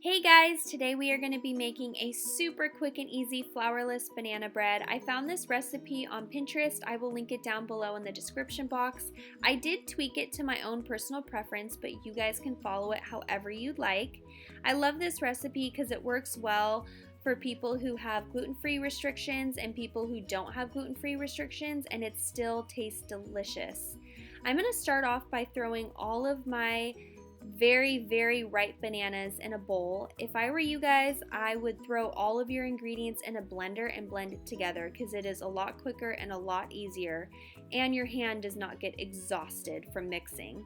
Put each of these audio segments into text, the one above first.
Hey guys, today we are going to be making a super quick and easy flourless banana bread. I found this recipe on Pinterest. I will link it down below in the description box. I did tweak it to my own personal preference, but you guys can follow it however you'd like. I love this recipe because it works well for people who have gluten-free restrictions and people who don't have gluten-free restrictions, and it still tastes delicious. I'm going to start off by throwing all of my very ripe bananas in a bowl. If I were you guys, I would throw all of your ingredients in a blender and blend it together because it is a lot quicker and a lot easier, and your hand does not get exhausted from mixing.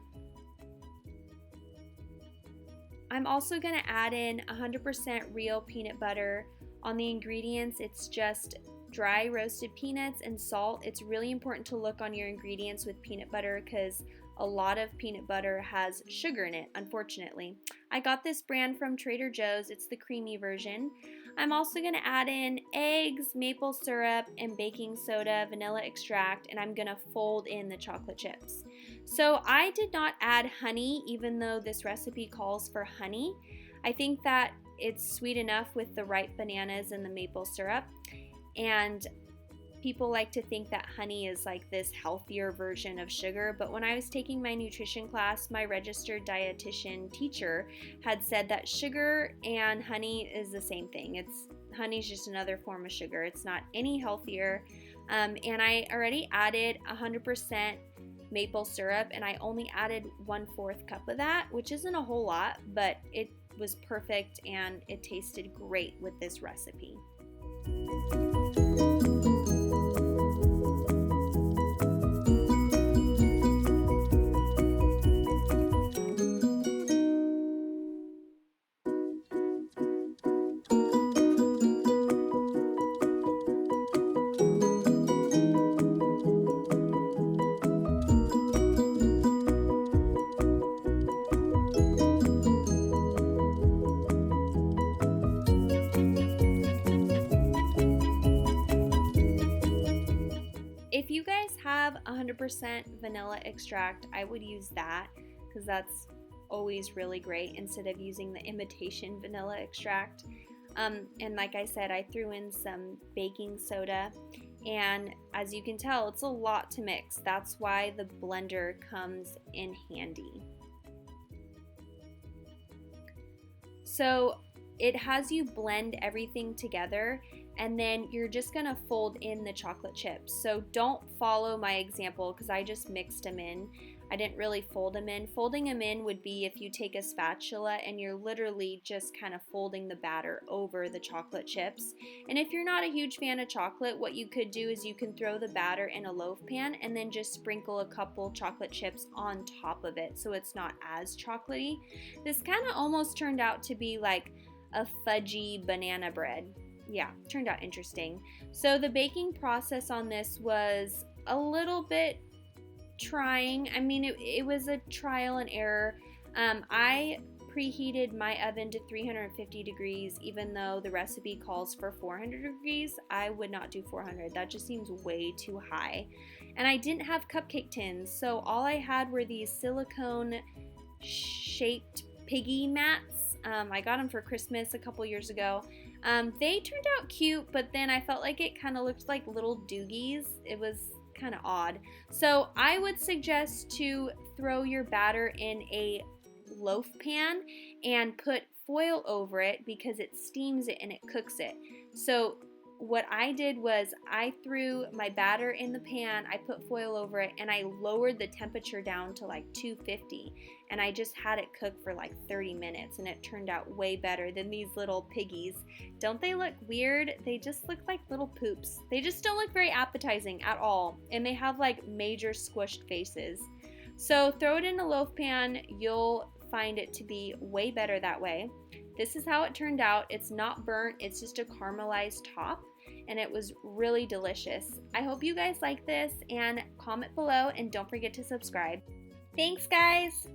I'm also going to add in 100% real peanut butter. On the ingredients, it's just dry roasted peanuts and salt. It's really important to look on your ingredients with peanut butter because a lot of peanut butter has sugar in it, unfortunately. I got this brand from Trader Joe's. It's the creamy version. I'm also going to add in eggs, maple syrup, and baking soda, vanilla extract, and I'm going to fold in the chocolate chips. So I did not add honey, even though this recipe calls for honey. I think that it's sweet enough with the ripe bananas and the maple syrup. And people like to think that honey is like this healthier version of sugar, but when I was taking my nutrition class, my registered dietitian teacher had said that sugar and honey is the same thing. Honey's just another form of sugar. It's not any healthier. And I already added 100% maple syrup, and I only added 1/4 cup of that, which isn't a whole lot, but it was perfect and it tasted great with this recipe. If you guys have 100% vanilla extract, I would use that because that's always really great instead of using the imitation vanilla extract. And like I said, I threw in some baking soda, and as you can tell, it's a lot to mix. That's why the blender comes in handy. So it has you blend everything together, and then you're just gonna fold in the chocolate chips. So don't follow my example because I just mixed them in. I didn't really fold them in. Folding them in would be if you take a spatula and you're literally just kind of folding the batter over the chocolate chips. And if you're not a huge fan of chocolate, what you could do is you can throw the batter in a loaf pan and then just sprinkle a couple chocolate chips on top of it so it's not as chocolatey. This kind of almost turned out to be like a fudgy banana bread. Yeah, turned out interesting. So the baking process on this was a little bit trying. I mean, it was a trial and error. I preheated my oven to 350 degrees, even though the recipe calls for 400 degrees. I would not do 400. That just seems way too high. And I didn't have cupcake tins, so all I had were these silicone shaped piggy mats. I got them for Christmas a couple years ago. They turned out cute, but then I felt like it kind of looked like little doogies. It was kind of odd. So I would suggest to throw your batter in a loaf pan and put foil over it because it steams it and it cooks it. So what I did was I threw my batter in the pan, I put foil over it, and I lowered the temperature down to like 250, and I just had it cook for like 30 minutes, and it turned out way better than these little piggies. Don't they look weird? They just look like little poops. They just don't look very appetizing at all, and they have like major squished faces. So throw it in a loaf pan. You'll find it to be way better that way. This is how it turned out. It's not burnt, it's just a caramelized top, and it was really delicious. I hope you guys like this, and comment below, and don't forget to subscribe. Thanks, guys!